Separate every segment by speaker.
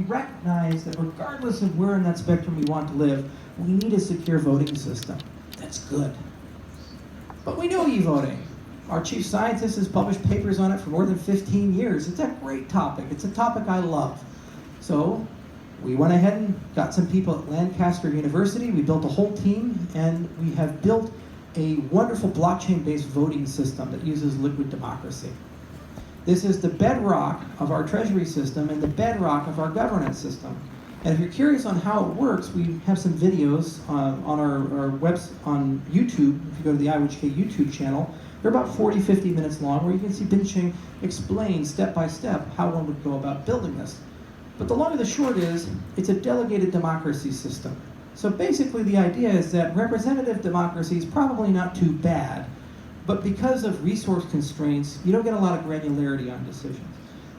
Speaker 1: recognize that regardless of where in that spectrum we want to live, we need a secure voting system. That's good. But we know e-voting. Our chief scientist has published papers on it for more than 15 years. It's a great topic. It's a topic I love. So we went ahead and got some people at Lancaster University. We built a whole team, and we have built a wonderful blockchain-based voting system that uses liquid democracy. This is the bedrock of our treasury system and the bedrock of our governance system. And if you're curious on how it works, we have some videos on our webs on YouTube. If you go to the IWHK YouTube channel, they're about 40, 50 minutes long, where you can see Binching explain step by step how one would go about building this. But the long and the short is, it's a delegated democracy system. So basically the idea is that representative democracy is probably not too bad, but because of resource constraints, you don't get a lot of granularity on decisions.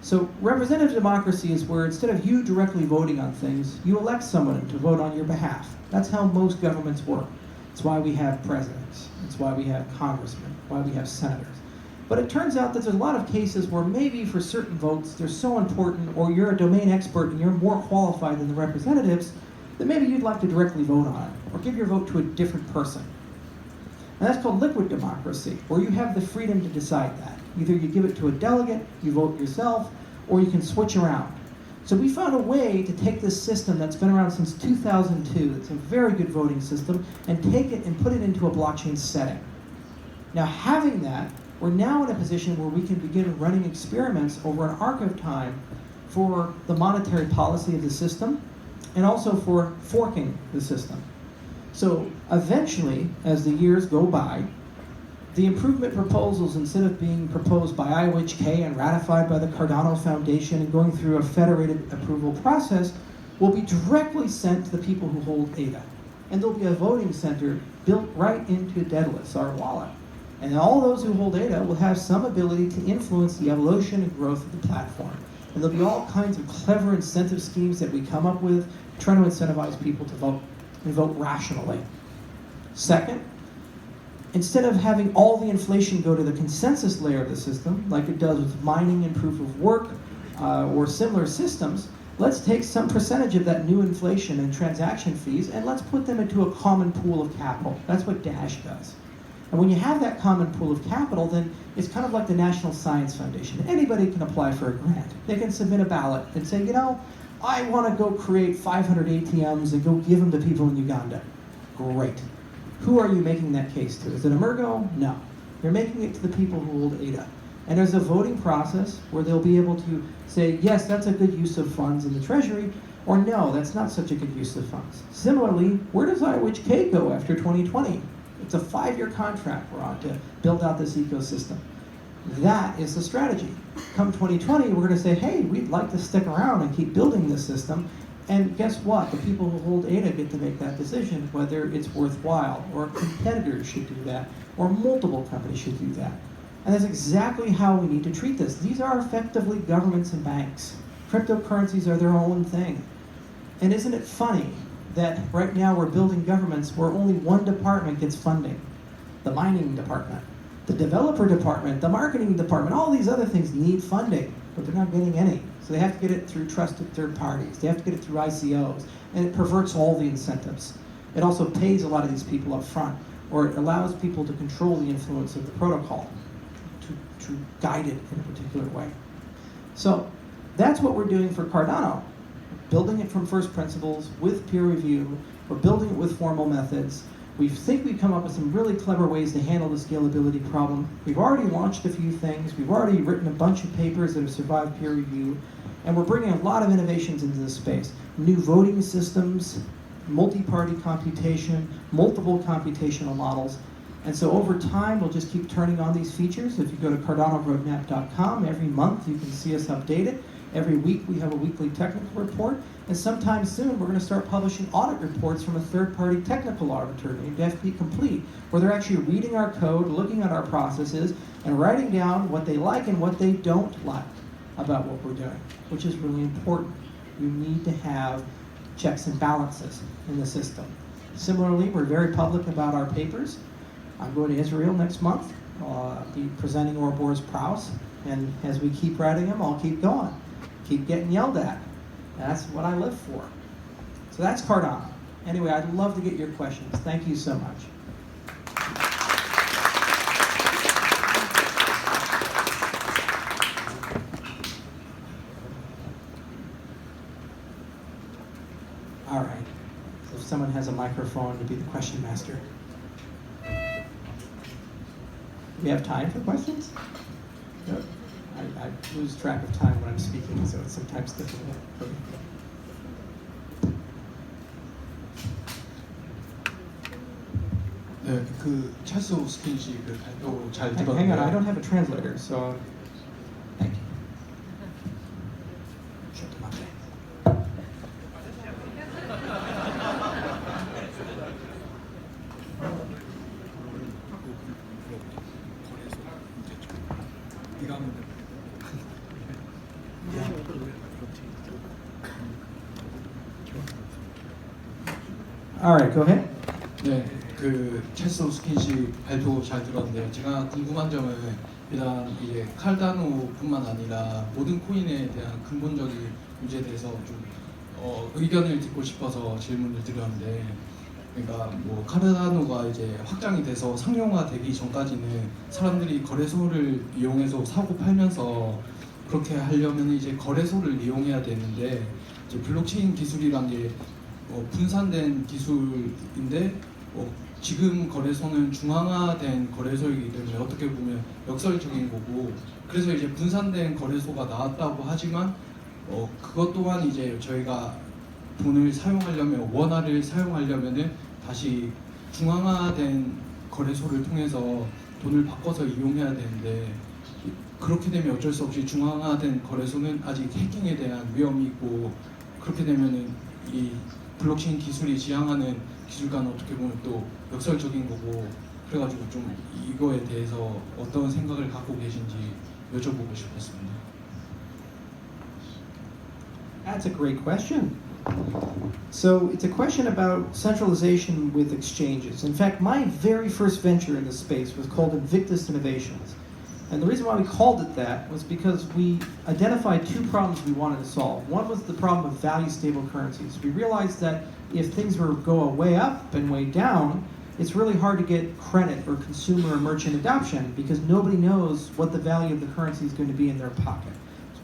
Speaker 1: So representative democracy is where instead of you directly voting on things, you elect someone to vote on your behalf. That's how most governments work. It's why we have presidents. It's why we have congressmen, why we have senators. But it turns out that there's a lot of cases where maybe for certain votes, they're so important, or you're a domain expert and you're more qualified than the representatives, that maybe you'd like to directly vote on it, or give your vote to a different person. And that's called liquid democracy, where you have the freedom to decide that. Either you give it to a delegate, you vote yourself, or you can switch around. So we found a way to take this system that's been around since 2002, it's a very good voting system, and take it and put it into a blockchain setting. Now having that, we're now in a position where we can begin running experiments over an arc of time for the monetary policy of the system, and also for forking the system. So eventually, as the years go by, the improvement proposals, instead of being proposed by IOHK and ratified by the Cardano Foundation and going through a federated approval process, will be directly sent to the people who hold ADA. And there'll be a voting center built right into Daedalus, our wallet. And all those who hold ADA will have some ability to influence the evolution and growth of the platform. And there'll be all kinds of clever incentive schemes that we come up with, trying to incentivize people to vote, and vote rationally. Second, instead of having all the inflation go to the consensus layer of the system, like it does with mining and proof of work or similar systems, let's take some percentage of that new inflation and transaction fees and let's put them into a common pool of capital. That's what Dash does. And when you have that common pool of capital, then it's kind of like the National Science Foundation. Anybody can apply for a grant. They can submit a ballot and say, you know, I want to go create 500 ATMs and go give them to people in Uganda. Great. Who are you making that case to? Is it Emurgo? No. You're making it to the people who hold ADA. And there's a voting process where they'll be able to say, yes, that's a good use of funds in the Treasury, or no, that's not such a good use of funds. Similarly, where does IOHK go after 2020? It's a 5-year contract we're on to build out this ecosystem. That is the strategy. Come 2020, we're going to say, hey, we'd like to stick around and keep building this system. And guess what? The people who hold ADA get to make that decision, whether it's worthwhile, or competitors should do that, or multiple companies should do that. And that's exactly how we need to treat this. These are effectively governments and banks. Cryptocurrencies are their own thing. And isn't it funny that right now we're building governments where only one department gets funding? The mining department, the developer department, the marketing department, all these other things need funding, but they're not getting any. So they have to get it through trusted third parties. They have to get it through ICOs, and it perverts all the incentives. It also pays a lot of these people up front, or it allows people to control the influence of the protocol, to guide it in a particular way. So that's what we're doing for Cardano. Building it from first principles with peer review. We're building it with formal methods. We think we've come up with some really clever ways to handle the scalability problem. We've already launched a few things. We've already written a bunch of papers that have survived peer review. And we're bringing a lot of innovations into this space. New voting systems, multi-party computation, multiple computational models. And so over time, we'll just keep turning on these features. If you go to CardanoRoadmap.com, every month you can see us update it. Every week we have a weekly technical report, and sometime soon we're going to start publishing audit reports from a third-party technical auditor named FP Complete, where they're actually reading our code, looking at our processes, and writing down what they like and what they don't like about what we're doing, which is really important. You need to have checks and balances in the system. Similarly, we're very public about our papers. I'm going to Israel next month. I'll be presenting Ouroboros Praus, and as we keep writing them, I'll keep going. Keep getting yelled at. That's what I live for. So that's Cardano. Anyway, I'd love to get your questions. Thank you so much. All right. So if someone has a microphone to be the question master. Do we have time for questions? No. I lose track of time when I'm speaking, so it's sometimes difficult for me.
Speaker 2: 네, 그 찰스 호스킨 씨 그 발표 잘
Speaker 1: Hang
Speaker 2: 들었는데.
Speaker 1: on, I don't have a translator, so thank you. Shut them up. All right, go ahead.
Speaker 2: 네, 그 찰스 호스킨 씨 발표 잘 들었는데요. 제가 궁금한 점은 일단 이제 칼다노뿐만 아니라 모든 코인에 대한 근본적인 문제에 대해서 좀 의견을 듣고 싶어서 질문을 드렸는데, 그러니까 뭐 카르다노가 이제 확장이 돼서 상용화되기 전까지는 사람들이 거래소를 이용해서 사고 팔면서 그렇게 하려면 이제 거래소를 이용해야 되는데, 이제 블록체인 기술이란 게 분산된 기술인데 지금 거래소는 중앙화된 거래소이기 때문에 어떻게 보면 역설적인 거고, 그래서 이제 분산된 거래소가 나왔다고 하지만 그것 또한 이제 저희가 돈을 사용하려면 원화를 사용하려면은 다시 중앙화된 거래소를 통해서 돈을 바꿔서 이용해야 되는데, 그렇게 되면 어쩔 수 없이 중앙화된 거래소는 아직 해킹에 대한 위험이 있고, 그렇게 되면은 이 블록체인 기술이 지향하는 기술과는 어떻게 보면 또 역설적인 거고, 그래가지고 좀 이거에 대해서 어떤 생각을 갖고 계신지 여쭤보고 싶었습니다.
Speaker 1: That's a great question. So it's a question about centralization with exchanges. In fact, my very first venture in this space was called Invictus Innovations. And the reason why we called it that was because we identified two problems we wanted to solve. One was the problem of value stable currencies. We realized that if things were going way up and way down, it's really hard to get credit or consumer or merchant adoption because nobody knows what the value of the currency is going to be in their pocket.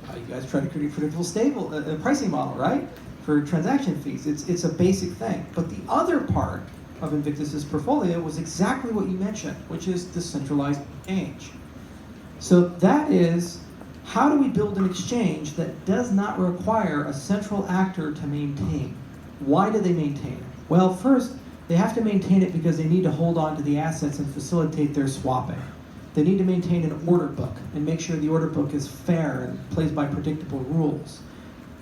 Speaker 1: That's why you guys try to create a predictable stable pricing model, right? For transaction fees. It's a basic thing. But the other part of Invictus's portfolio was exactly what you mentioned, which is decentralized exchange. So that is, how do we build an exchange that does not require a central actor to maintain? Why do they maintain it? Well, first, they have to maintain it because they need to hold on to the assets and facilitate their swapping. They need to maintain an order book and make sure the order book is fair and plays by predictable rules.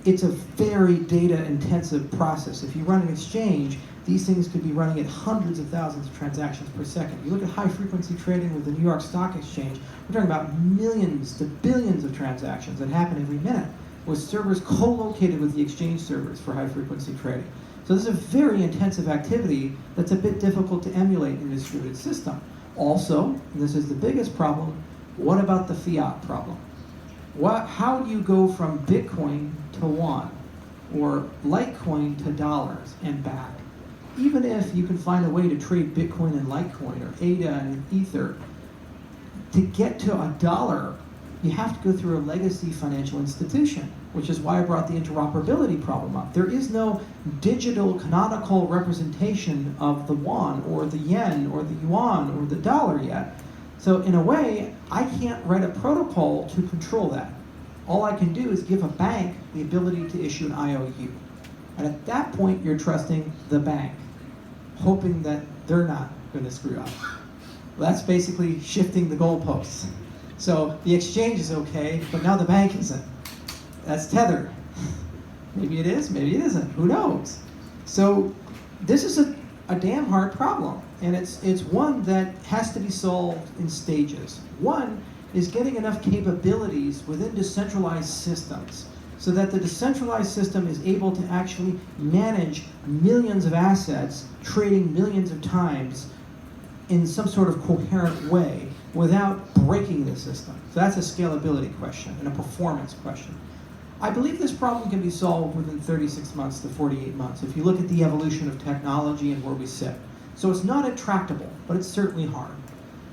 Speaker 1: It's a very data-intensive process. If you run an exchange, these things could be running at hundreds of thousands of transactions per second. You look at high-frequency trading with the New York Stock Exchange, we're talking about millions to billions of transactions that happen every minute, with servers co-located with the exchange servers for high-frequency trading. So this is a very intensive activity that's a bit difficult to emulate in a distributed system. Also, and this is the biggest problem, what about the fiat problem? How do you go from Bitcoin to yuan, or Litecoin to dollars and back? Even if you can find a way to trade Bitcoin and Litecoin, or ADA and Ether, to get to $1, you have to go through a legacy financial institution, which is why I brought the interoperability problem up. There is no digital canonical representation of the yuan, or the yen, or the yuan, or the dollar yet. So in a way, I can't write a protocol to control that. All I can do is give a bank the ability to issue an IOU. And at that point, you're trusting the bank, hoping that they're not going to screw up. Well, that's basically shifting the goalposts. So the exchange is okay, but now the bank isn't. That's tethered. Maybe it is, maybe it isn't. Who knows? So this is a damn hard problem, and it's one that has to be solved in stages. One is getting enough capabilities within decentralized systems so that the decentralized system is able to actually manage millions of assets, trading millions of times in some sort of coherent way without breaking the system. So that's a scalability question and a performance question. I believe this problem can be solved within 36 months to 48 months if you look at the evolution of technology and where we sit. So it's not intractable, but it's certainly hard.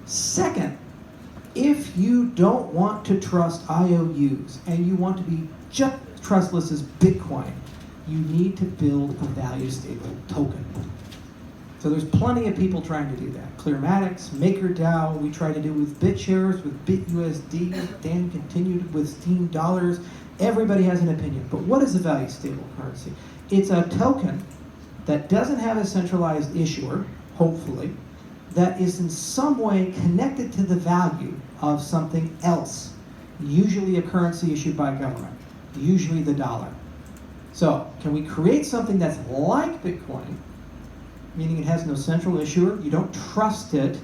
Speaker 1: Second, if you don't want to trust IOUs and you want to be just trustless as Bitcoin, you need to build a value stable token. So there's plenty of people trying to do that. Clearmatics, MakerDAO, we try to do with BitShares, with BitUSD, Dan continued with Steam Dollars. Everybody has an opinion. But what is a value stable currency? It's a token that doesn't have a centralized issuer, hopefully, that is in some way connected to the value of something else, usually a currency issued by government, usually the dollar. So can we create something that's like Bitcoin, meaning it has no central issuer, you don't trust it,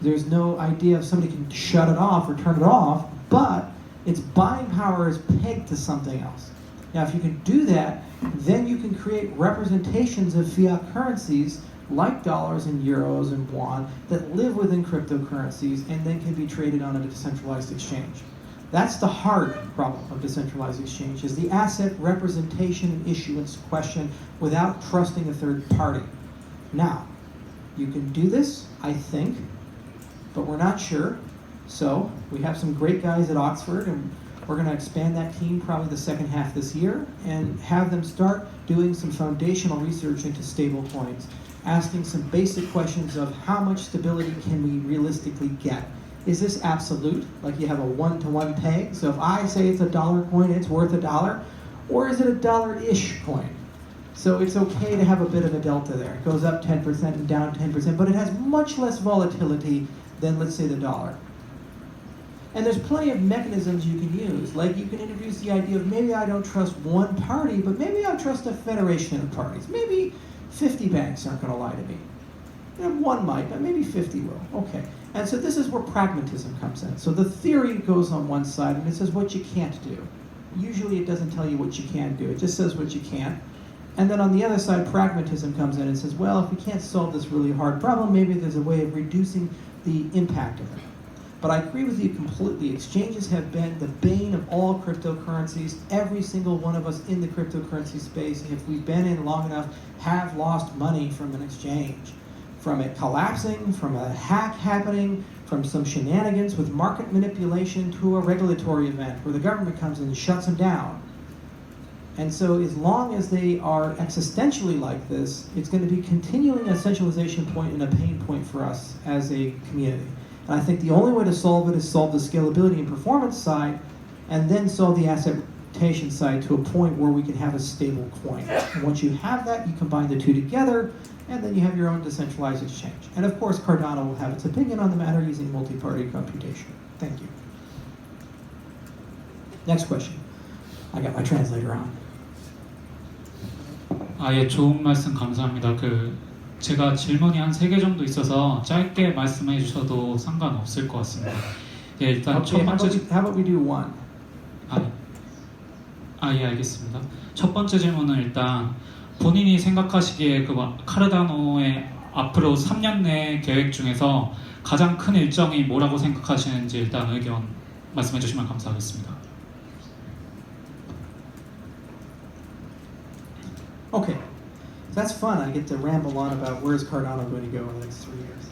Speaker 1: there's no idea if somebody can shut it off or turn it off, but its buying power is pegged to something else. Now if you can do that, then you can create representations of fiat currencies like dollars and euros and yuan that live within cryptocurrencies and then can be traded on a decentralized exchange. That's the hard problem of decentralized exchange, is the asset representation and issuance question without trusting a third party. Now, you can do this, I think, but we're not sure. So we have some great guys at Oxford, and we're going to expand that team probably the second half this year and have them start doing some foundational research into stable coins, asking some basic questions of how much stability can we realistically get. Is this absolute, like you have a one-to-one peg? So if I say it's a dollar coin, it's worth $1, or is it a dollar-ish coin? So it's okay to have a bit of a delta there. It goes up 10% and down 10%, but it has much less volatility than, let's say, the dollar. And there's plenty of mechanisms you can use. Like you can introduce the idea of maybe I don't trust one party, but maybe I trust a federation of parties. Maybe 50 banks aren't going to lie to me. You know, one might, but maybe 50 will. Okay. And so this is where pragmatism comes in. So the theory goes on one side, and it says what you can't do. Usually it doesn't tell you what you can do. It just says what you can't. And then on the other side, pragmatism comes in and says, well, if we can't solve this really hard problem, maybe there's a way of reducing the impact of it. But I agree with you completely. Exchanges have been the bane of all cryptocurrencies. Every single one of us in the cryptocurrency space, if we've been in long enough, have lost money from an exchange. From it collapsing, from a hack happening, from some shenanigans with market manipulation to a regulatory event where the government comes in and shuts them down. And so as long as they are existentially like this, it's going to be continuing a centralization point and a pain point for us as a community. And I think the only way to solve it is solve the scalability and performance side, and then solve the asset rotation side to a point where we can have a stable coin. And once you have that, you combine the two together, and then you have your own decentralized exchange. And of course, Cardano will have its opinion on the matter using multi-party computation. Thank you. Next question. I got my translator on.
Speaker 3: 예, 좋은 말씀 감사합니다. 제가 질문이 한 3개 정도 있어서 짧게 말씀해 주셔도 상관없을 것 같습니다. 예, 일단
Speaker 1: Okay,
Speaker 3: 첫 번째
Speaker 1: how about we do one?
Speaker 3: 예, 알겠습니다. 첫 번째 질문은 일단 본인이 생각하시기에 카르다노의 앞으로 3년 내 계획 중에서 가장 큰 일정이 뭐라고 생각하시는지 일단 의견 말씀해 주시면 감사하겠습니다.
Speaker 1: Okay, that's fun. I get to ramble on about where's Cardano going to go in the next 3 years.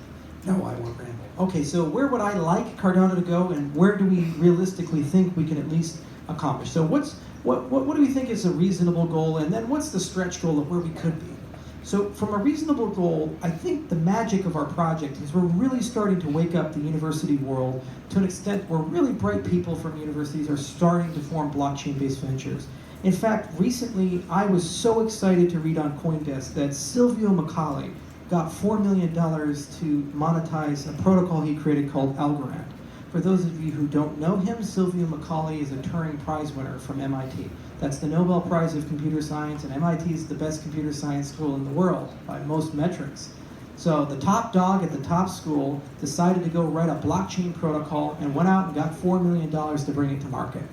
Speaker 1: No, I won't ramble. Okay, so where would I like Cardano to go, and where do we realistically think we can at least accomplish? So what do we think is a reasonable goal, and then what's the stretch goal of where we could be? So from a reasonable goal, I think the magic of our project is we're really starting to wake up the university world to an extent where really bright people from universities are starting to form blockchain-based ventures. In fact, recently I was so excited to read on CoinDesk that Silvio Macaulay got $4 million to monetize a protocol he created called Algorand. For those of you who don't know him, Silvio Macaulay is a Turing Prize winner from MIT. That's the Nobel Prize of Computer Science, and MIT is the best computer science school in the world by most metrics. So the top dog at the top school decided to go write a blockchain protocol and went out and got $4 million to bring it to market.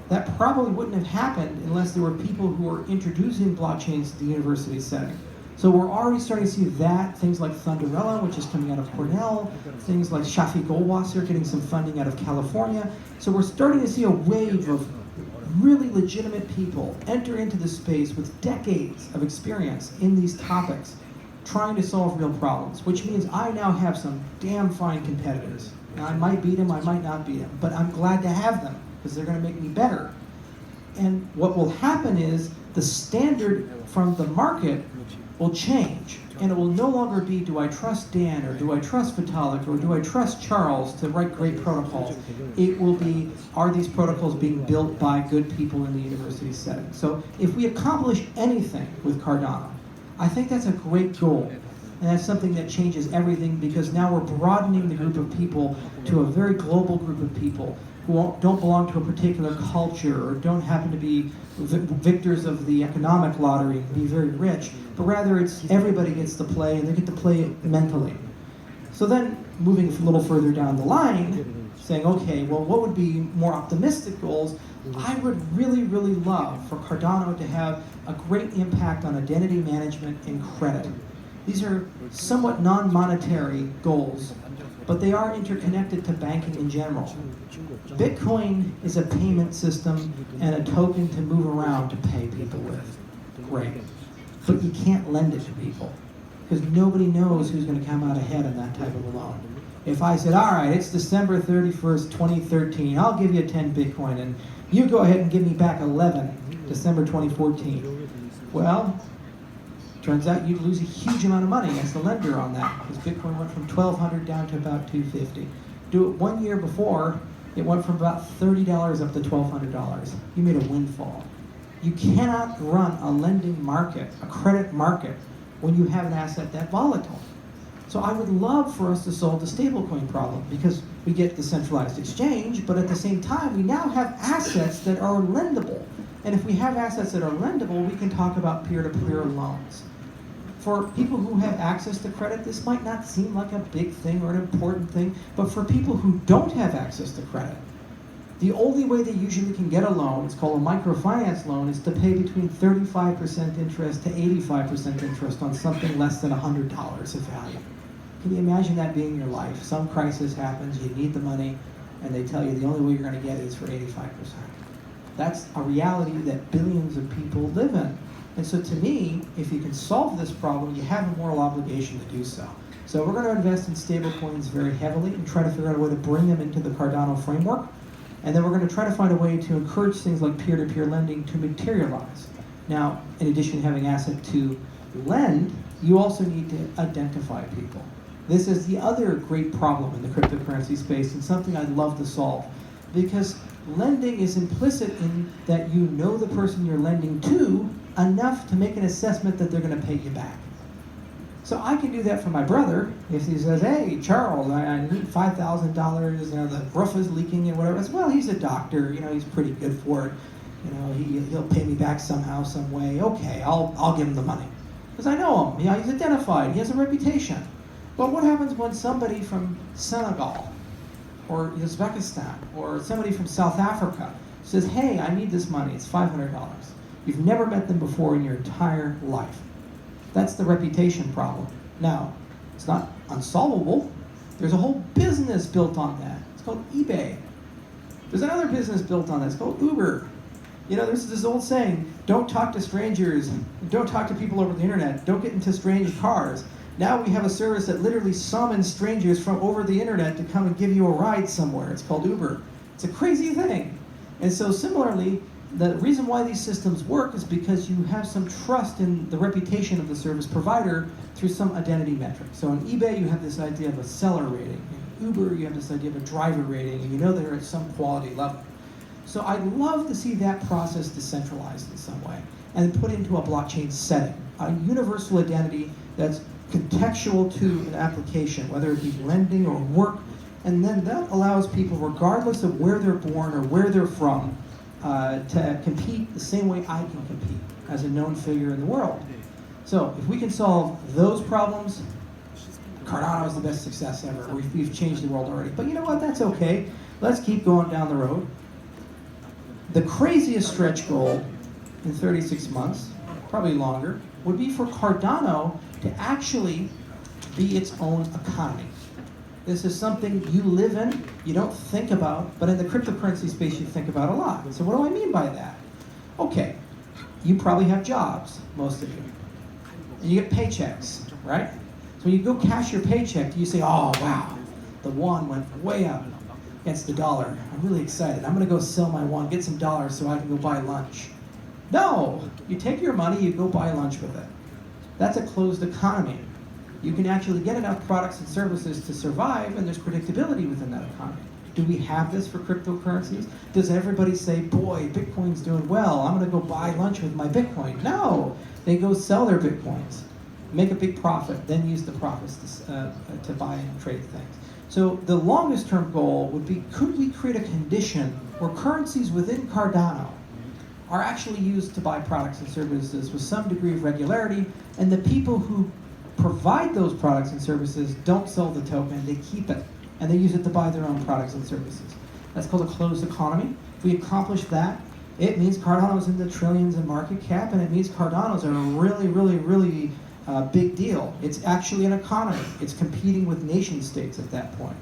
Speaker 1: That probably wouldn't have happened unless there were people who were introducing blockchains to the university setting. So we're already starting to see that, things like Thunderella, which is coming out of Cornell, things like Shafi Goldwasser getting some funding out of California. So we're starting to see a wave of really legitimate people enter into the space with decades of experience in these topics, trying to solve real problems, which means I now have some damn fine competitors. Now, I might beat them, I might not beat them, but I'm glad to have them because they're going to make me better. And what will happen is the standard from the market will change, and it will no longer be, do I trust Dan, or do I trust Vitalik, or do I trust Charles to write great protocols? It will be, are these protocols being built by good people in the university setting? So if we accomplish anything with Cardano, I think that's a great goal. And that's something that changes everything, because now we're broadening the group of people to a very global group of people who don't belong to a particular culture or don't happen to be victors of the economic lottery and be very rich, but rather it's everybody gets to play, and they get to play it mentally. So then, moving a little further down the line, saying, okay, well, what would be more optimistic goals? I would really, really love for Cardano to have a great impact on identity management and credit. These are somewhat non-monetary goals, but they are interconnected to banking in general. Bitcoin is a payment system and a token to move around to pay people with. Great. But you can't lend it to people, because nobody knows who's going to come out ahead on that type of a loan. If I said, all right, it's December 31st, 2013, I'll give you 10 Bitcoin, and you go ahead and give me back 11, December 2014. Well, turns out you'd lose a huge amount of money as the lender on that, because Bitcoin went from $1,200 down to about $250. Do it 1 year before, it went from about $30 up to $1,200. You made a windfall. You cannot run a lending market, a credit market, when you have an asset that volatile. So I would love for us to solve the stablecoin problem, because we get the centralized exchange, but at the same time, we now have assets that are lendable. And if we have assets that are lendable, we can talk about peer-to-peer loans. For people who have access to credit, this might not seem like a big thing or an important thing, but for people who don't have access to credit, the only way they usually can get a loan, it's called a microfinance loan, is to pay between 35% interest to 85% interest on something less than $100 of value. Can you imagine that being your life? Some crisis happens, you need the money, and they tell you the only way you're going to get it is for 85%. That's a reality that billions of people live in. And so to me, if you can solve this problem, you have a moral obligation to do so. So we're going to invest in stablecoins very heavily and try to figure out a way to bring them into the Cardano framework. And then we're going to try to find a way to encourage things like peer-to-peer lending to materialize. Now, in addition to having asset to lend, you also need to identify people. This is the other great problem in the cryptocurrency space, and something I'd love to solve. Because lending is implicit in that you know the person you're lending to enough to make an assessment that they're going to pay you back. So I can do that for my brother. If he says, hey, Charles, I need $5,000, the roof is leaking and whatever. I say, well, he's a doctor, he's pretty good for it. He'll pay me back somehow, some way. Okay, I'll give him the money. Because I know him, he's identified, he has a reputation. But what happens when somebody from Senegal, or Uzbekistan, or somebody from South Africa says, hey, I need this money, it's $500. You've never met them before in your entire life. That's the reputation problem. Now, it's not unsolvable. There's a whole business built on that. It's called eBay. There's another business built on that. It's called Uber. There's this old saying, don't talk to strangers, don't talk to people over the internet, don't get into strange cars. Now we have a service that literally summons strangers from over the internet to come and give you a ride somewhere. It's called Uber. It's a crazy thing. And so similarly, the reason why these systems work is because you have some trust in the reputation of the service provider through some identity metric. So on eBay, you have this idea of a seller rating. In Uber, you have this idea of a driver rating, and they're at some quality level. So I'd love to see that process decentralized in some way and put into a blockchain setting, a universal identity that's contextual to an application, whether it be lending or work, and then that allows people, regardless of where they're born or where they're from, to compete the same way I can compete as a known figure in the world. So if we can solve those problems, Cardano is the best success ever. We've changed the world already. But you know what? That's okay. Let's keep going down the road. The craziest stretch goal in 36 months, probably longer, would be for Cardano to actually be its own economy. This is something you live in, you don't think about, but in the cryptocurrency space you think about a lot. So what do I mean by that? Okay, you probably have jobs, most of you. And you get paychecks, right? So when you go cash your paycheck, do you say, oh wow, the won went way up against the dollar. I'm really excited. I'm gonna go sell my won, get some dollars so I can go buy lunch. No, you take your money, you go buy lunch with it. That's a closed economy. You can actually get enough products and services to survive, and there's predictability within that economy. Do we have this for cryptocurrencies? Does everybody say, boy, Bitcoin's doing well, I'm gonna go buy lunch with my Bitcoin? No, they go sell their Bitcoins, make a big profit, then use the profits to buy and trade things. So the longest term goal would be, could we create a condition where currencies within Cardano are actually used to buy products and services with some degree of regularity, and the people who provide those products and services don't sell the token, they keep it, and they use it to buy their own products and services. That's called a closed economy. If we accomplish that, it means Cardano's in the trillions in market cap, and it means Cardano's are a really, really, really big deal. It's actually an economy. It's competing with nation states at that point.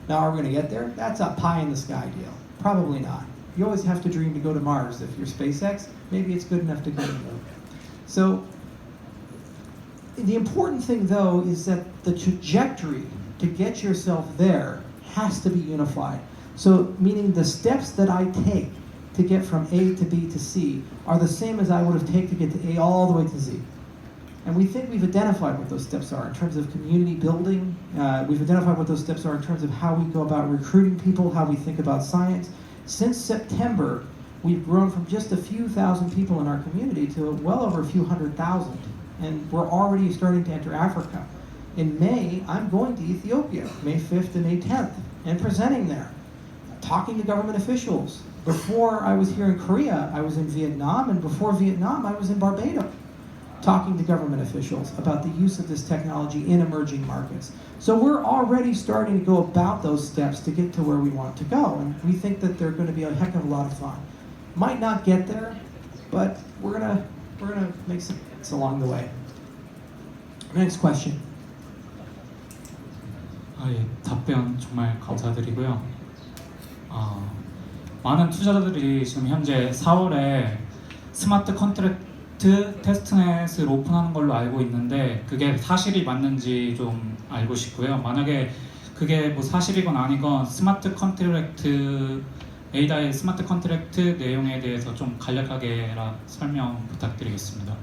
Speaker 1: Now, are we going to get there? That's a pie in the sky deal. Probably not. You always have to dream to go to Mars. If you're SpaceX, maybe it's good enough to go to the moon. So the important thing, though, is that the trajectory to get yourself there has to be unified. So meaning the steps that I take to get from A to B to C are the same as I would have taken to get to A all the way to Z. And we think we've identified what those steps are in terms of community building. We've identified what those steps are in terms of how we go about recruiting people, how we think about science. Since September, we've grown from just a few thousand people in our community to well over a few 100,000. And we're already starting to enter Africa. In May, I'm going to Ethiopia, May 5th and May 10th, and presenting there, talking to government officials. Before I was here in Korea, I was in Vietnam, and before Vietnam, I was in Barbados, talking to government officials about the use of this technology in emerging markets. So we're already starting to go about those steps to get to where we want to go, and we think that they're going to be a heck of a lot of fun. Might not get there, but we're gonna make some hits along the way. Next question.
Speaker 3: 예, 답변 정말 감사드리고요. 많은 투자자들이 지금 현재 4월에 스마트 컨트랙트 테스트넷을 오픈하는 걸로 알고 있는데 그게 사실이 맞는지 좀 알고 싶고요. 만약에 그게 뭐 사실이건 아니건 스마트 컨트랙트 ADA의 스마트 컨트랙트 내용에 대해서 좀 간략하게 설명 부탁드리겠습니다.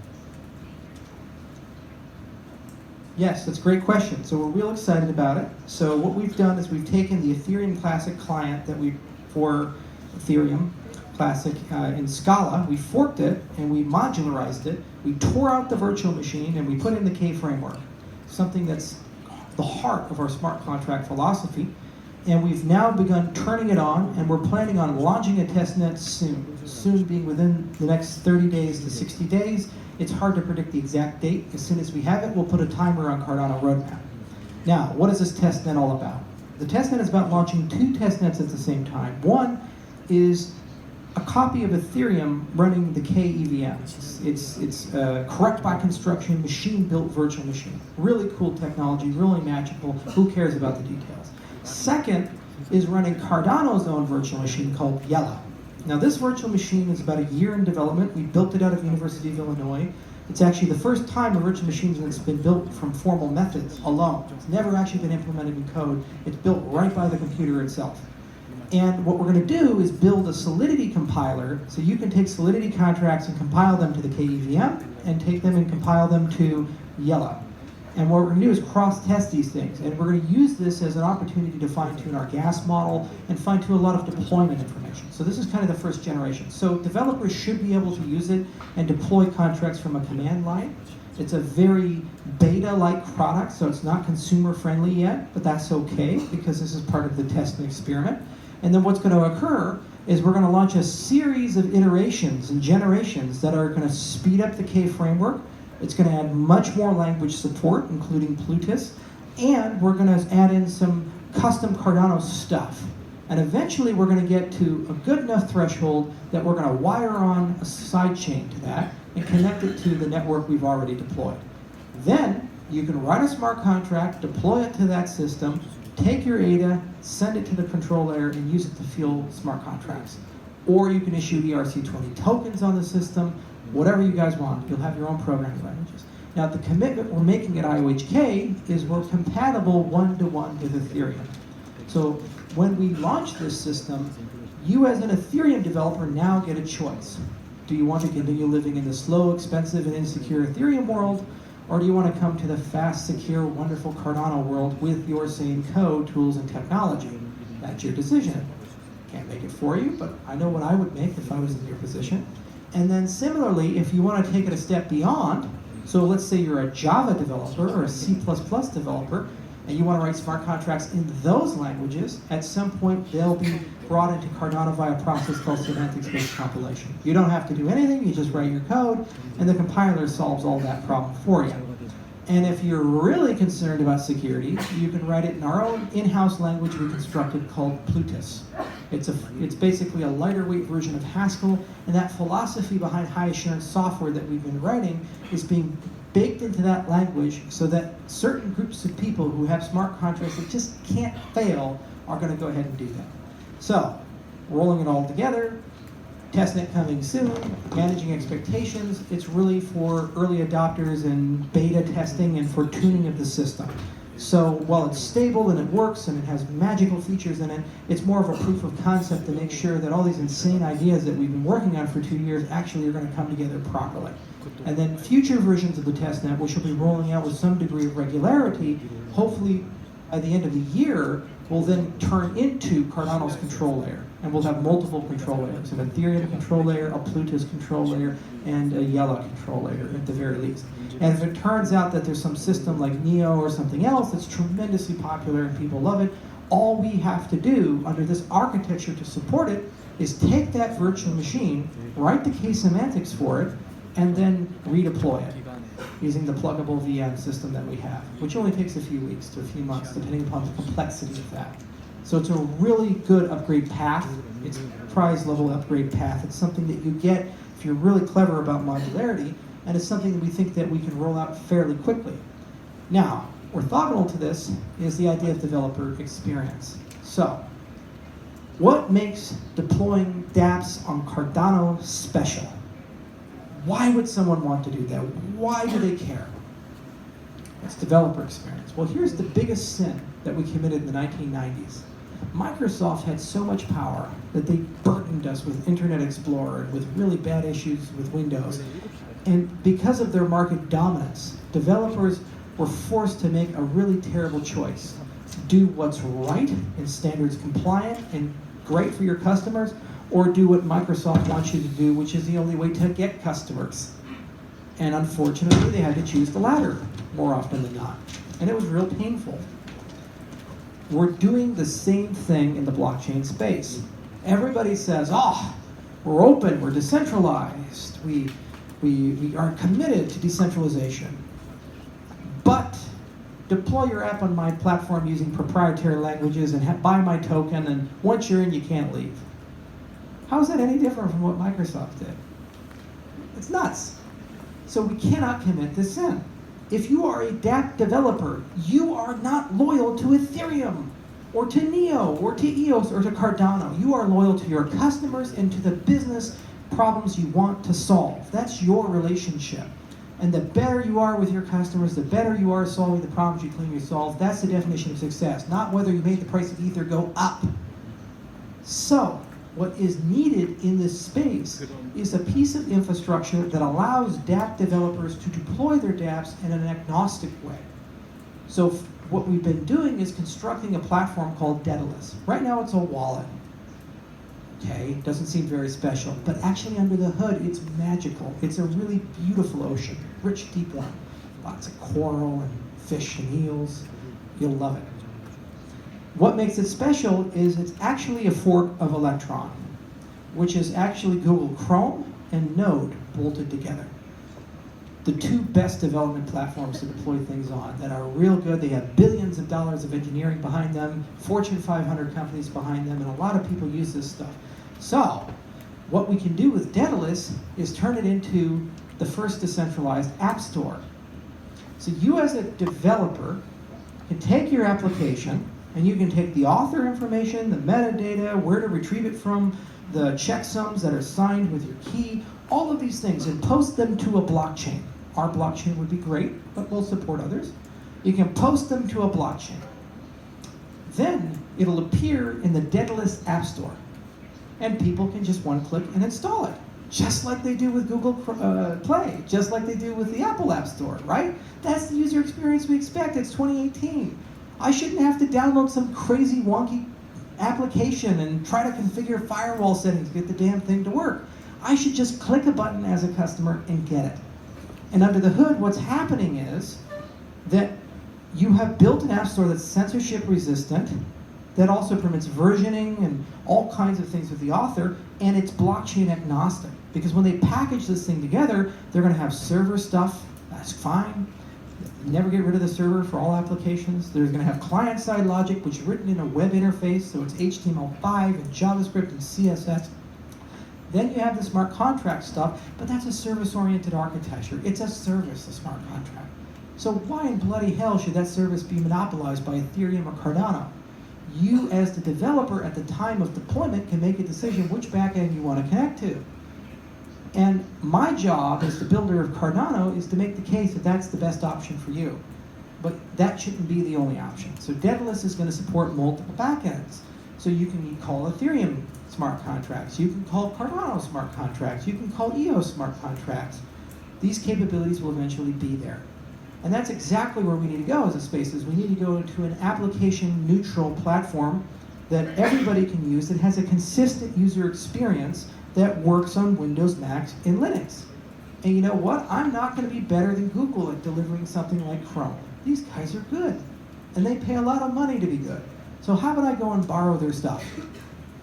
Speaker 1: Yes, that's a great question. So we're real excited about it. So what we've done is we've taken the Ethereum Classic client that for Ethereum Classic in Scala, we forked it and we modularized it. We tore out the virtual machine and we put in the K framework, something that's the heart of our smart contract philosophy. And we've now begun turning it on, and we're planning on launching a testnet soon. Soon being within the next 30 days to 60 days. It's hard to predict the exact date. As soon as we have it, we'll put a timer on Cardano roadmap. Now, what is this testnet all about? The testnet is about launching two testnets at the same time. One is a copy of Ethereum running the K EVM. It's correct by construction, machine-built virtual machine. Really cool technology, really magical. Who cares about the details? Second is running Cardano's own virtual machine called Yella. Now this virtual machine is about a year in development. We built it out of the University of Illinois. It's actually the first time a virtual machine that's been built from formal methods alone. It's never actually been implemented in code. It's built right by the computer itself. And what we're going to do is build a Solidity compiler, so you can take Solidity contracts and compile them to the KEVM, and take them and compile them to Yella. And what we're going to do is cross-test these things, and we're going to use this as an opportunity to fine-tune our gas model and fine-tune a lot of deployment information. So this is kind of the first generation. So developers should be able to use it and deploy contracts from a command line. It's a very beta-like product, so it's not consumer-friendly yet, but that's okay because this is part of the test and experiment. And then what's going to occur is we're going to launch a series of iterations and generations that are going to speed up the K framework. It's going to add much more language support, including Plutus, and we're going to add in some custom Cardano stuff. And eventually we're going to get to a good enough threshold that we're going to wire on a sidechain to that and connect it to the network we've already deployed. Then you can write a smart contract, deploy it to that system, take your ADA, send it to the control layer, and use it to fuel smart contracts. Or you can issue ERC20 tokens on the system, whatever you guys want. You'll have your own programming languages. Now, the commitment we're making at IOHK is we're compatible one-to-one with Ethereum. So when we launch this system, you as an Ethereum developer now get a choice. Do you want to continue living in the slow, expensive, and insecure Ethereum world, or do you want to come to the fast, secure, wonderful Cardano world with your same code, tools, and technology? That's your decision. Can't make it for you, but I know what I would make if I was in your position. And then similarly, if you want to take it a step beyond, so let's say you're a Java developer or a C++ developer, and you want to write smart contracts in those languages, at some point they'll be brought into Cardano via a process called semantics-based compilation. You don't have to do anything, you just write your code, and the compiler solves all that problem for you. And if you're really concerned about security, you can write it in our own in-house language we constructed called Plutus. It's basically a lighter weight version of Haskell, and that philosophy behind high assurance software that we've been writing is being baked into that language so that certain groups of people who have smart contracts that just can't fail are going to go ahead and do that. So, rolling it all together, testnet coming soon, managing expectations. It's really for early adopters and beta testing and for tuning of the system. So while it's stable and it works and it has magical features in it, it's more of a proof of concept to make sure that all these insane ideas that we've been working on for 2 years actually are going to come together properly. And then future versions of the testnet, which will be rolling out with some degree of regularity, hopefully by the end of the year, will then turn into Cardano's control layer. And we'll have multiple control layers, an Ethereum control layer, a Plutus control layer, and a Yellow control layer at the very least. And if it turns out that there's some system like Neo or something else that's tremendously popular and people love it, all we have to do under this architecture to support it is take that virtual machine, write the case semantics for it, and then redeploy it using the pluggable VM system that we have, which only takes a few weeks to a few months, depending upon the complexity of that. So it's a really good upgrade path. It's a prize level upgrade path. It's something that you get if you're really clever about modularity, and it's something that we think that we can roll out fairly quickly. Now, orthogonal to this is the idea of developer experience. So, what makes deploying dApps on Cardano special? Why would someone want to do that? Why do they care? It's developer experience. Well, here's the biggest sin that we committed in the 1990s. Microsoft had so much power that they burdened us with Internet Explorer and with really bad issues with Windows. And because of their market dominance, developers were forced to make a really terrible choice. Do what's right and standards compliant and great for your customers, or do what Microsoft wants you to do, which is the only way to get customers. And unfortunately, they had to choose the latter more often than not. And it was real painful. We're doing the same thing in the blockchain space. Everybody says, oh, we're open, we're decentralized, we are committed to decentralization. But deploy your app on my platform using proprietary languages and buy my token, and once you're in, you can't leave. How is that any different from what Microsoft did? It's nuts. So we cannot commit this sin. If you are a dApp developer, you are not loyal to Ethereum, or to Neo, or to EOS, or to Cardano. You are loyal to your customers and to the business problems you want to solve. That's your relationship. And the better you are with your customers, the better you are solving the problems you claim you solve. That's the definition of success, not whether you made the price of Ether go up. So, what is needed in this space is a piece of infrastructure that allows dApp developers to deploy their dApps in an agnostic way. So what we've been doing is constructing a platform called Daedalus. Right now it's a wallet. Okay, doesn't seem very special, but actually under the hood it's magical. It's a really beautiful ocean, rich deep one. Lots of coral and fish and eels. You'll love it. What makes it special is it's actually a fork of Electron, which is actually Google Chrome and Node bolted together. The two best development platforms to deploy things on that are real good. They have billions of dollars of engineering behind them, Fortune 500 companies behind them, and a lot of people use this stuff. So, what we can do with Daedalus is turn it into the first decentralized app store. So you as a developer can take your application, And you can take the author information, the metadata, where to retrieve it from, the checksums that are signed with your key, all of these things, and post them to a blockchain. Our blockchain would be great, but we'll support others. You can post them to a blockchain. Then it'll appear in the Daedalus App Store. And people can just one click and install it. Just like they do with Google Play, just like they do with the Apple App Store, right? That's the user experience we expect. It's 2018. I shouldn't have to download some crazy wonky application and try to configure firewall settings to get the damn thing to work. I should just click a button as a customer and get it. And under the hood, what's happening is that you have built an app store that's censorship resistant, that also permits versioning and all kinds of things with the author, and it's blockchain agnostic. Because when they package this thing together, they're going to have server stuff, that's fine. Never get rid of the server for all applications. They're going to have client-side logic, which is written in a web interface, so it's HTML5 and JavaScript and CSS. Then you have the smart contract stuff, but that's a service-oriented architecture. It's a service, a smart contract. So why in bloody hell should that service be monopolized by Ethereum or Cardano? You, as the developer at the time of deployment, can make a decision which backend you want to connect to. And my job as the builder of Cardano is to make the case that that's the best option for you. But that shouldn't be the only option. So Daedalus is going to support multiple backends. So you can call Ethereum smart contracts, you can call Cardano smart contracts, you can call EOS smart contracts. These capabilities will eventually be there. And that's exactly where we need to go as a space, is we need to go into an application-neutral platform that everybody can use, that has a consistent user experience that works on Windows, Macs, and Linux. And you know what? I'm not going to be better than Google at delivering something like Chrome. These guys are good, and they pay a lot of money to be good. So how about I go and borrow their stuff?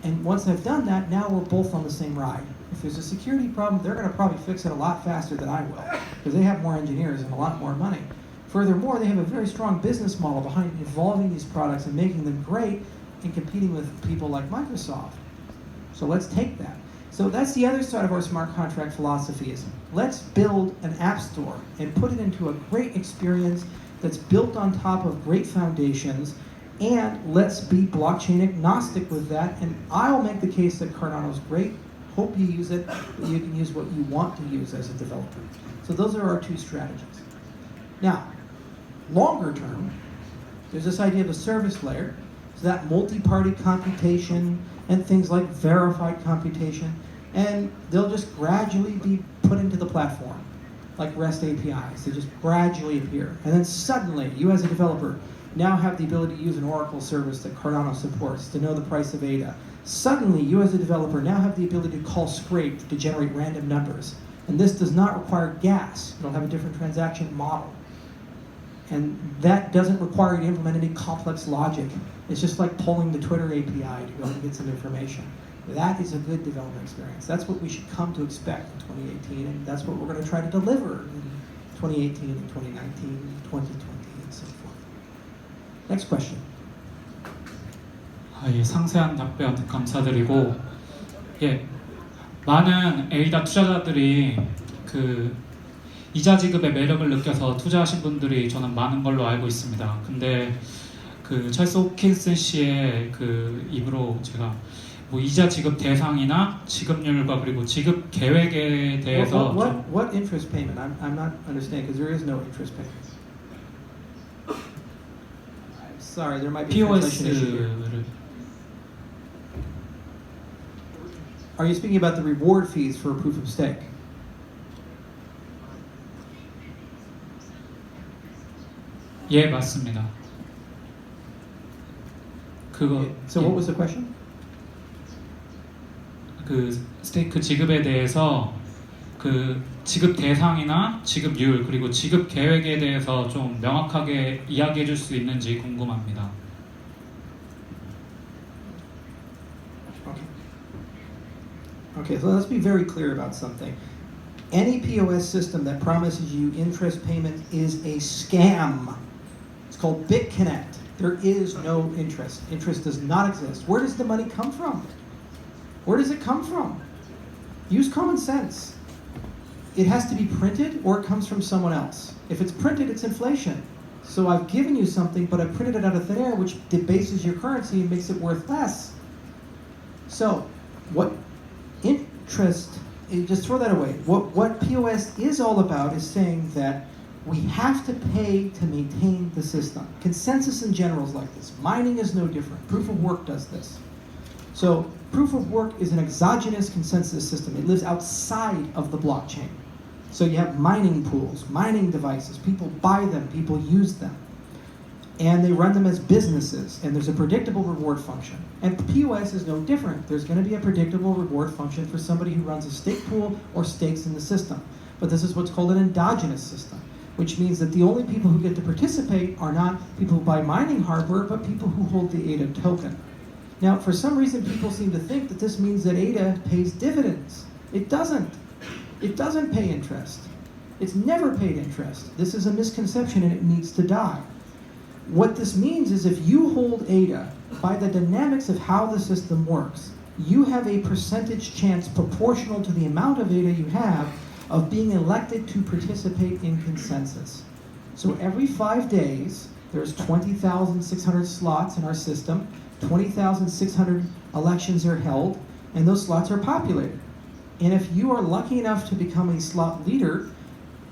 Speaker 1: And once I've done that, now we're both on the same ride. If there's a security problem, they're going to probably fix it a lot faster than I will, because they have more engineers and a lot more money. Furthermore, they have a very strong business model behind evolving these products and making them great and competing with people like Microsoft. So let's take that. So that's the other side of our smart contract philosophy, is let's build an app store and put it into a great experience that's built on top of great foundations, and let's be blockchain agnostic with that. And I'll make the case that Cardano's great. Hope you use it, but you can use what you want to use as a developer. So those are our two strategies. Now, longer term, there's this idea of a service layer, so that multi-party computation and things like verified computation, and they'll just gradually be put into the platform, like REST APIs. They just gradually appear. And then suddenly, you as a developer now have the ability to use an Oracle service that Cardano supports to know the price of ADA. Suddenly, you as a developer now have the ability to call scrape to generate random numbers. And this does not require gas. It'll have a different transaction model. And that doesn't require you to implement any complex logic. It's just like pulling the Twitter API to go and get some information. That is a good development experience. That's what we should come to expect in 2018, and that's what we're going to try to deliver in 2018 and 2019, 2020, and so forth. Next question.
Speaker 3: 예, 상세한 답변 감사드리고, 예, 많은 에이다 투자자들이 그 이자 지급의 매력을 느껴서 투자하신 분들이 저는 많은 걸로 알고 있습니다. 근데 그 찰스 호킨슨 씨의 그 입으로 제가 뭐 이자 지급 대상이나 지급률과 그리고 지급 계획에 대해서
Speaker 1: What interest payment? I'm not understanding, because there is no interest payment. Sorry, there might be a translation issue here.
Speaker 3: POS를
Speaker 1: Are you speaking about the reward fees for a proof of stake?
Speaker 3: 예, 맞습니다. 그거
Speaker 1: So what was the question?
Speaker 3: 그 스테이크 지급에 대해서 그 지급 대상이나 지급률 그리고 지급 계획에 대해서 좀 명확하게 이야기해 줄 수 있는지 궁금합니다.
Speaker 1: Okay, so let's be very clear about something. Any POS system that promises you interest payment is a scam. It's called BitConnect. There is no interest. Interest does not exist. Where does the money come from? Where does it come from? Use common sense. It has to be printed or it comes from someone else. If it's printed, it's inflation. So I've given you something, but I printed it out of thin air, which debases your currency and makes it worth less. So what interest, just throw that away. What POS is all about is saying that we have to pay to maintain the system. Consensus in general is like this. Mining is no different. Proof of work does this. So proof of work is an exogenous consensus system. It lives outside of the blockchain. So you have mining pools, mining devices. People buy them, people use them. And they run them as businesses, and there's a predictable reward function. And POS is no different. There's going to be a predictable reward function for somebody who runs a stake pool or stakes in the system. But this is what's called an endogenous system, which means that the only people who get to participate are not people who buy mining hardware, but people who hold the ADA token. Now, for some reason, people seem to think that this means that ADA pays dividends. It doesn't. It doesn't pay interest. It's never paid interest. This is a misconception, and it needs to die. What this means is if you hold ADA, by the dynamics of how the system works, you have a percentage chance proportional to the amount of ADA you have of being elected to participate in consensus. So every 5 days, there's 20,600 slots in our system, 20,600 elections are held, and those slots are populated. And if you are lucky enough to become a slot leader,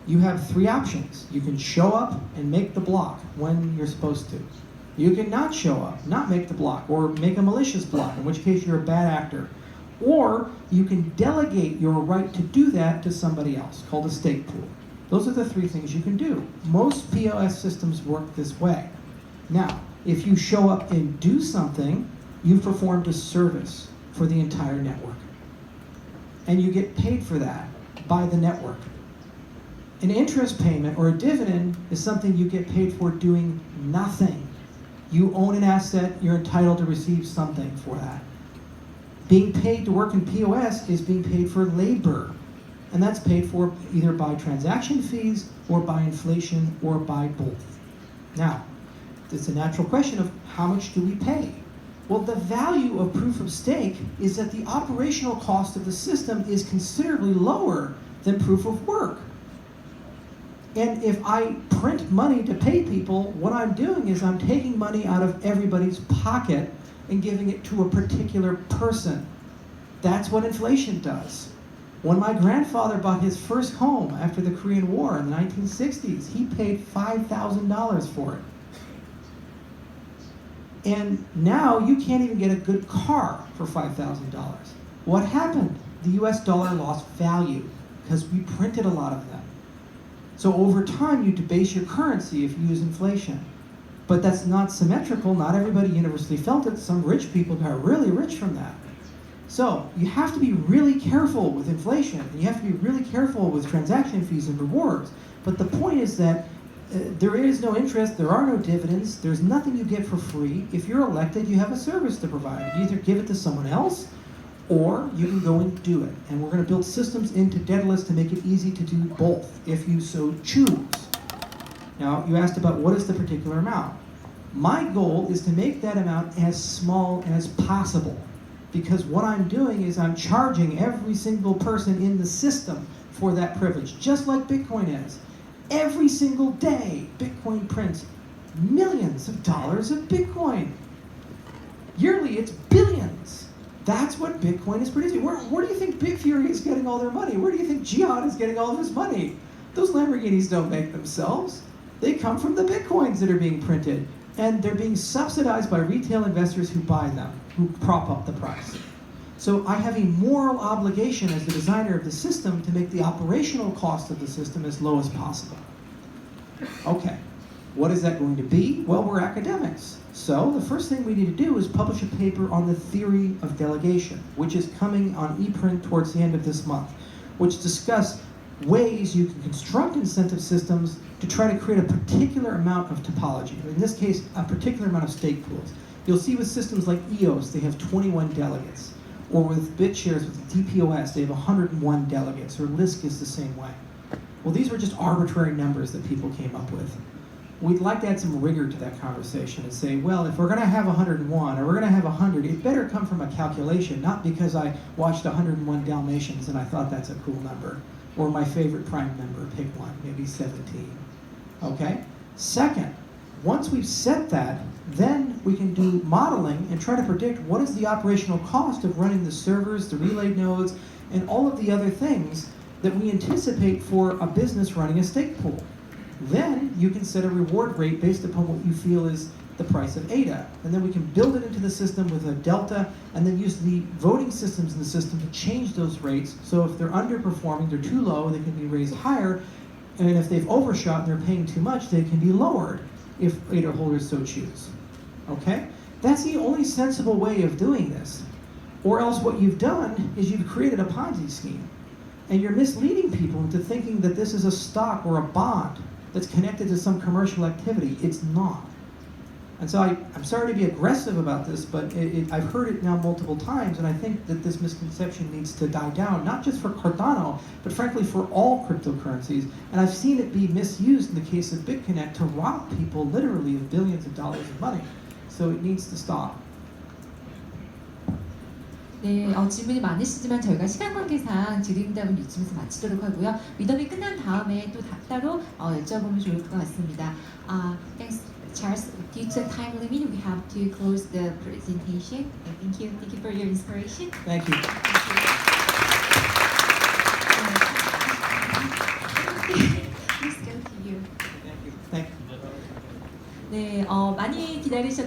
Speaker 1: you have 3 options. You can show up and make the block when you're supposed to. You can not show up, not make the block, or make a malicious block, in which case you're a bad actor. Or you can delegate your right to do that to somebody else, called a stake pool. Those are the 3 things you can do. Most POS systems work this way. Now, if you show up and do something, you've performed a service for the entire network. And you get paid for that by the network. An interest payment or a dividend is something you get paid for doing nothing. You own an asset, you're entitled to receive something for that. Being paid to work in POS is being paid for labor. And that's paid for either by transaction fees or by inflation or by both. Now, it's a natural question of how much do we pay? Well, the value of proof of stake is that the operational cost of the system is considerably lower than proof of work. And if I print money to pay people, what I'm doing is I'm taking money out of everybody's pocket and giving it to a particular person. That's what inflation does. When my grandfather bought his first home after the Korean War in the 1960s, he paid $5,000 for it. And now you can't even get a good car for $5,000. What happened? The US dollar lost value because we printed a lot of them. So over time, you debase your currency if you use inflation. But that's not symmetrical. Not everybody universally felt it. Some rich people got really rich from that. So you have to be really careful with inflation, and you have to be really careful with transaction fees and rewards. But the point is that there is no interest, there are no dividends, there's nothing you get for free. If you're elected, you have a service to provide. You either give it to someone else, or you can go and do it. And we're going to build systems into Daedalus to make it easy to do both, if you so choose. Now, you asked about what is the particular amount. My goal is to make that amount as small as possible, because what I'm doing is I'm charging every single person in the system for that privilege, just like Bitcoin is. Every single day, Bitcoin prints millions of dollars of Bitcoin. Yearly, it's billions. That's what Bitcoin is producing. Where do you think Bitfury is getting all their money? Where do you think Jihad is getting all of his money? Those Lamborghinis don't make themselves. They come from the Bitcoins that are being printed. And they're being subsidized by retail investors who buy them, who prop up the price. So I have a moral obligation as the designer of the system to make the operational cost of the system as low as possible. Okay, what is that going to be? Well, we're academics. So the first thing we need to do is publish a paper on the theory of delegation, which is coming on ePrint towards the end of this month, which discuss ways you can construct incentive systems to try to create a particular amount of topology. In this case, a particular amount of stake pools. You'll see with systems like EOS, they have 21 delegates. Or with BitShares, with DPoS, they have 101 delegates, or Lisk is the same way. Well, these were just arbitrary numbers that people came up with. We'd like to add some rigor to that conversation and say, well, if we're going to have 101 or we're going to have 100, it better come from a calculation, not because I watched 101 Dalmatians and I thought that's a cool number, or my favorite prime number, pick one, maybe 17. Okay? Second, once we've set that, then we can do modeling and try to predict what is the operational cost of running the servers, the relay nodes, and all of the other things that we anticipate for a business running a stake pool. Then you can set a reward rate based upon what you feel is the price of ADA. And then we can build it into the system with a delta and then use the voting systems in the system to change those rates. So if they're underperforming, they're too low, they can be raised higher. And if they've overshot and they're paying too much, they can be lowered if ADA holders so choose. Okay? That's the only sensible way of doing this. Or else what you've done is you've created a Ponzi scheme. And you're misleading people into thinking that this is a stock or a bond that's connected to some commercial activity. It's not. And so I'm sorry to be aggressive about this, but I've heard it now multiple times, and I think that this misconception needs to die down, not just for Cardano, but frankly for all cryptocurrencies. And I've seen it be misused in the case of BitConnect to rob people literally of billions of dollars of money. So it needs to stop.
Speaker 4: 네, 질문이 많으시지만 저희가 시간 관계상 질의응답은 이쯤에서 마치도록 하고요. 미덤이 끝난 다음에 또 따로 여쭤보면 좋을 것 같습니다. Thanks, Charles. Due to time limit, we have to close the presentation. Thank you. Thank you for your inspiration.
Speaker 1: Thank you.
Speaker 4: Let's go to you.
Speaker 1: Thank you.
Speaker 4: 네, 많이 기다리셨.